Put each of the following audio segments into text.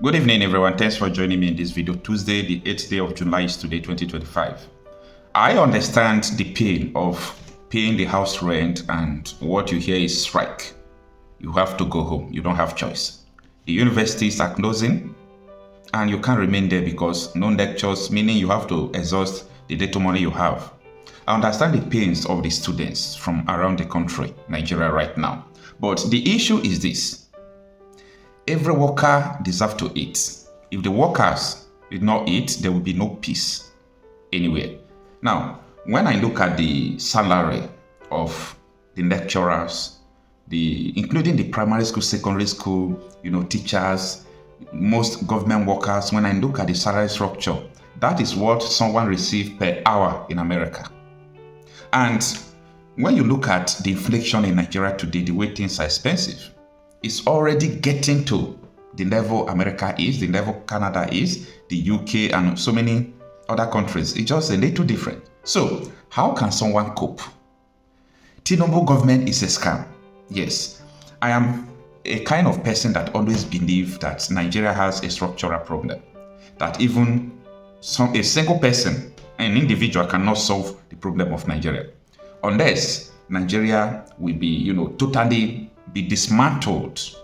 Good evening, everyone. Thanks for joining me in this video. Tuesday, the 8th day of July is today, 2025. I understand the pain of paying the house rent, and what you hear is strike. You have to go home. You don't have choice. The universities are closing, and you can't remain there because no lectures, meaning you have to exhaust the little money you have. I understand the pains of the students from around the country, Nigeria right now. But the issue is this. Every worker deserves to eat. If the workers did not eat, there will be no peace anywhere. Now, when I look at the salary of the lecturers, including the primary school, secondary school, teachers, most government workers, when I look at the salary structure, that is what someone receives per hour in America. And when you look at the inflation in Nigeria today, the way things are expensive, it's already getting to the level America is, the level Canada is, the UK, and so many other countries. It's just a little different. So, how can someone cope? Tinubu government is a scam. Yes, I am a kind of person that always believe that Nigeria has a structural problem, that even a single person, an individual, cannot solve the problem of Nigeria, unless Nigeria will be, totally be dismantled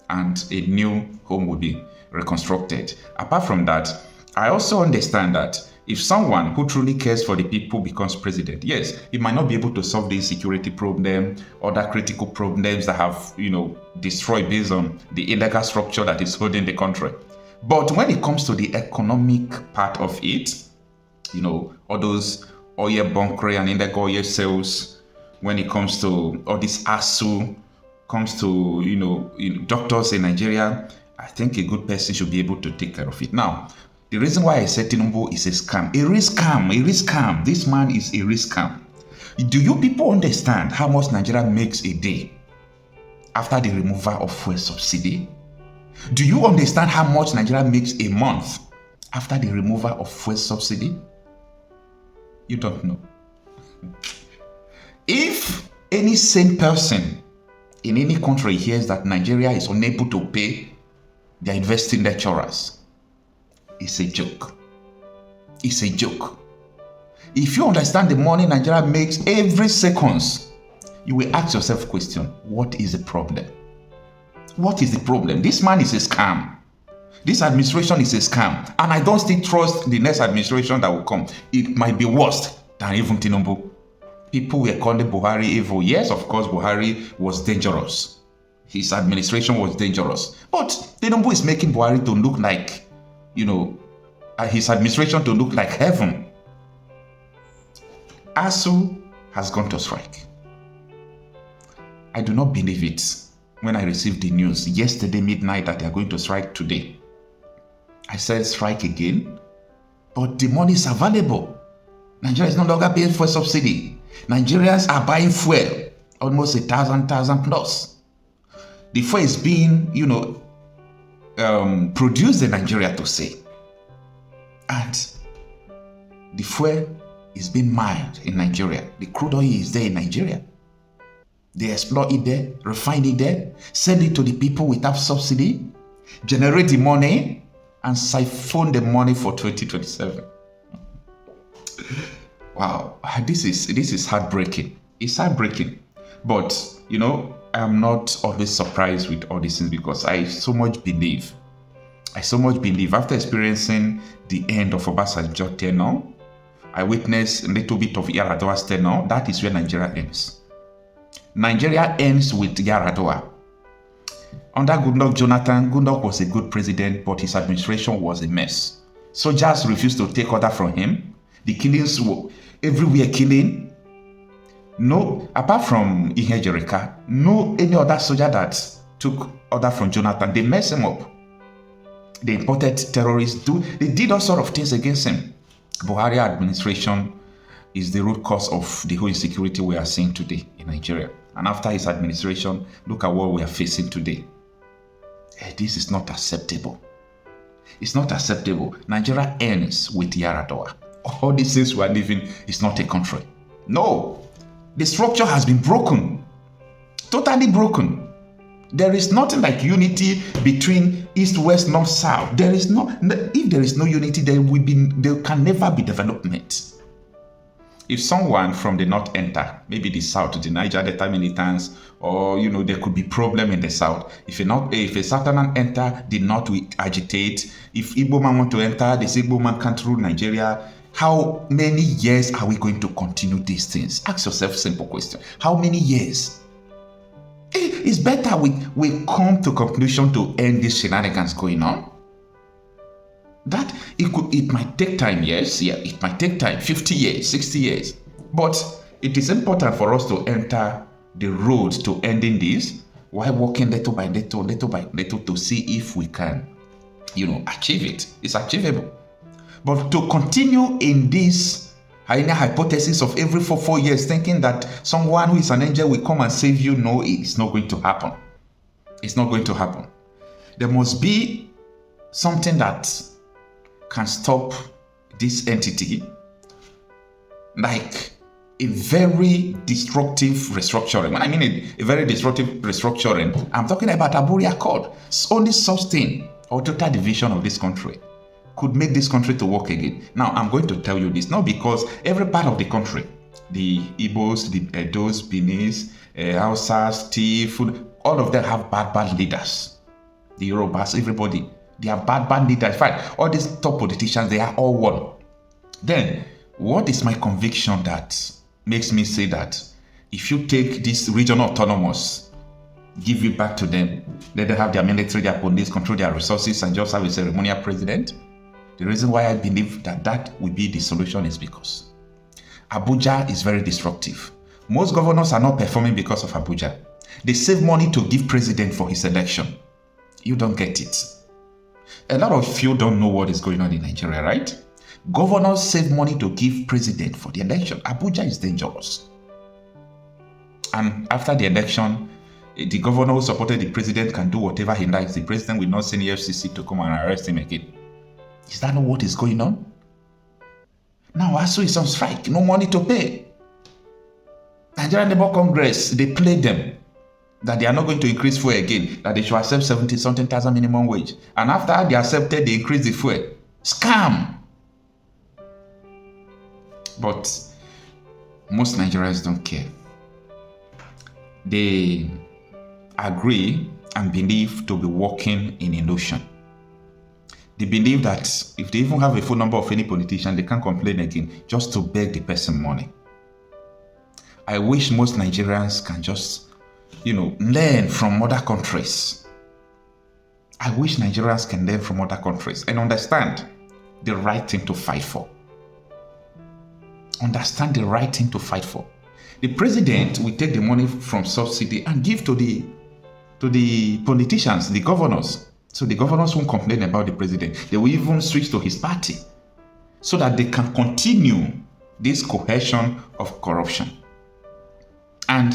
and a new home will be reconstructed. Apart from that, I also understand that if someone who truly cares for the people becomes president, yes, he might not be able to solve the insecurity problem, other critical problems that have, destroyed based on the illegal structure that is holding the country. But when it comes to the economic part of it, all those oil bunkering and illegal oil sales, when it comes to all this ASUU, comes to, doctors in Nigeria, I think a good person should be able to take care of it. Now, the reason why I said Tinubu is a scam, a risk scam. This man is a risk scam. Do you people understand how much Nigeria makes a day after the removal of fuel subsidy? Do you understand how much Nigeria makes a month after the removal of fuel subsidy? You don't know. If any sane person in any country hears that Nigeria is unable to pay their investing lecturers, it's a joke. It's a joke. If you understand the money Nigeria makes every seconds, you will ask yourself a question: what is the problem? What is the problem? This man is a scam. This administration is a scam. And I don't still trust the next administration that will come. It might be worse than even Tinubu. People were calling Buhari evil. Yes, of course, Buhari was dangerous. His administration was dangerous. But Tinubu is making Buhari to look like, his administration to look like heaven. ASUU has gone to strike. I do not believe it. When I received the news yesterday midnight that they are going to strike today, I said strike again, but the money is available. Nigeria is no longer paying for subsidy. Nigerians are buying fuel, almost 1,000 plus. The fuel is being, produced in Nigeria to say. And the fuel is being mined in Nigeria. The crude oil is there in Nigeria. They exploit it there, refine it there, send it to the people without subsidy, generate the money, and siphon the money for 2027. Wow, this is heartbreaking. It's heartbreaking. But, I'm not always surprised with all these things because I so much believe after experiencing the end of Obasanjo's tenure, I witnessed a little bit of Yar'Adua's tenure. That is where Nigeria ends. Nigeria ends with Yar'Adua. Under Goodluck Jonathan, Goodluck was a good president, but his administration was a mess. Soldiers refused to take order from him. The killings were everywhere killing. No, apart from Ihe Jerika, no any other soldier that took order from Jonathan. They messed him up. They imported terrorists. They did all sorts of things against him. Buhari administration is the root cause of the whole insecurity we are seeing today in Nigeria. And after his administration, look at what we are facing today. This is not acceptable. It's not acceptable. Nigeria ends with Yar'Adua. All these things we are living is not a country. No. The structure has been broken. Totally broken. There is nothing like unity between East, West, North, South. There is no. If there is no unity, there can never be development. If someone from the North enter, maybe the South, the Niger Delta militants, or there could be problem in the South. If a Southerner enter, the North will agitate. If Igbo man want to enter, this Igbo man can't rule Nigeria. How many years are we going to continue these things? Ask yourself a simple question. How many years? It's better we come to conclusion to end these shenanigans going on. That it might take time, yes, yeah, it might take time, 50 years, 60 years. But it is important for us to enter the road to ending this while working little by little to see if we can, achieve it. It's achievable. But to continue in this hypothesis of every 4 years thinking that someone who is an angel will come and save you, no, it's not going to happen. It's not going to happen. There must be something that can stop this entity, like a very destructive restructuring. When I mean a very destructive restructuring, I'm talking about Abuja Accord. Only such thing or total division of this country could make this country to work again. Now, I'm going to tell you this, not because every part of the country, the Igbos, the Edos, Benis, Hausas, Tif, all of them have bad leaders. The Yorubas, everybody. They are bad leaders. In fact, all these top politicians, they are all one. Then, what is my conviction that makes me say that if you take this regional autonomous, give it back to them, let them have their military, their police, control their resources, and just have a ceremonial president? The reason why I believe that will be the solution is because Abuja is very destructive. Most governors are not performing because of Abuja. They save money to give president for his election. You don't get it. A lot of you don't know what is going on in Nigeria, right? Governors save money to give president for the election. Abuja is dangerous. And after the election, the governor who supported the president can do whatever he likes. The president will not send the FCC to come and arrest him again. Is that not what is going on? Now ASUU is on strike. No money to pay. Nigerian Labour Congress, they played them that they are not going to increase fuel again, that they should accept 70-something thousand minimum wage. And after they accepted, they increase the fuel. Scam! But most Nigerians don't care. They agree and believe to be working in illusion. They believe that if they even have a phone number of any politician, they can't complain again just to beg the person money. I wish most Nigerians can just learn from other countries. I wish Nigerians can learn from other countries and understand the right thing to fight for. Understand the right thing to fight for. The president will take the money from subsidy and give to the politicians, the governors. So the governors won't complain about the president. They will even switch to his party so that they can continue this cohesion of corruption. And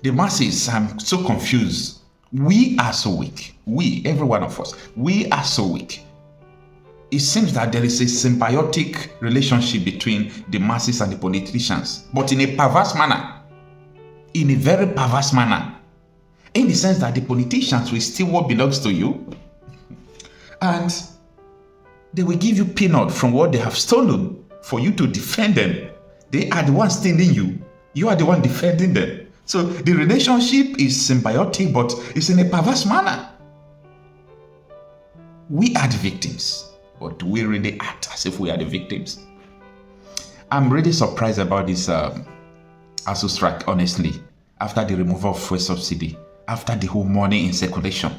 the masses, I'm so confused. We are so weak. We, every one of us, we are so weak. It seems that there is a symbiotic relationship between the masses and the politicians, but in a perverse manner. In a very perverse manner. In the sense that the politicians will steal what belongs to you, and they will give you peanut from what they have stolen for you to defend them. They are the ones stealing you. You are the one defending them. So the relationship is symbiotic, but it's in a perverse manner. We are the victims, but do we really act as if we are the victims? I'm really surprised about this ASUU strike, honestly, after the removal of fuel subsidy, after the whole money in circulation.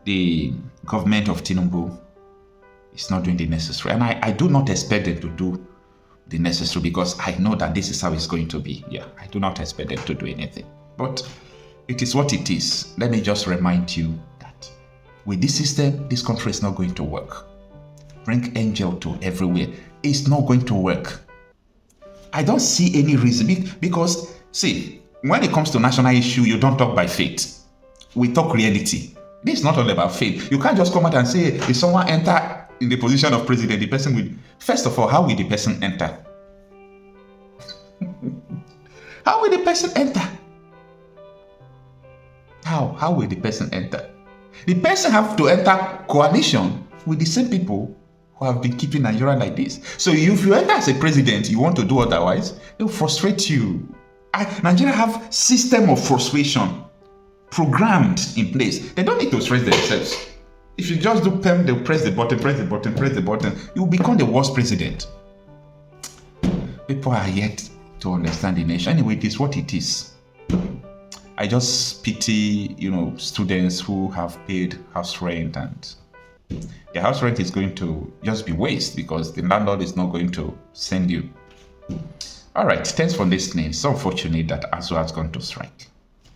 The government of Tinubu is not doing the necessary. And I do not expect them to do the necessary because I know that this is how it's going to be. Yeah, I do not expect them to do anything. But it is what it is. Let me just remind you that with this system, this country is not going to work. Bring angel to everywhere. It's not going to work. I don't see any reason because, see, when it comes to national issue, you don't talk by faith. We talk reality. This is not all about faith. You can't just come out and say, if someone enter in the position of president, the person will... First of all, how will the person enter? How will the person enter? How will the person enter? The person have to enter coalition with the same people who have been keeping Nigeria like this. So if you enter as a president, you want to do otherwise, they'll frustrate you. Nigeria have system of frustration programmed in place. They don't need to stress themselves. If you just do PEM, they'll press the button, press the button, press the button. You will become the worst president. People are yet to understand the nation. Anyway, it is what it is. I just pity, students who have paid house rent, and the house rent is going to just be waste because the landlord is not going to send you. All right, thanks for listening. It's unfortunate that ASUU has gone to strike.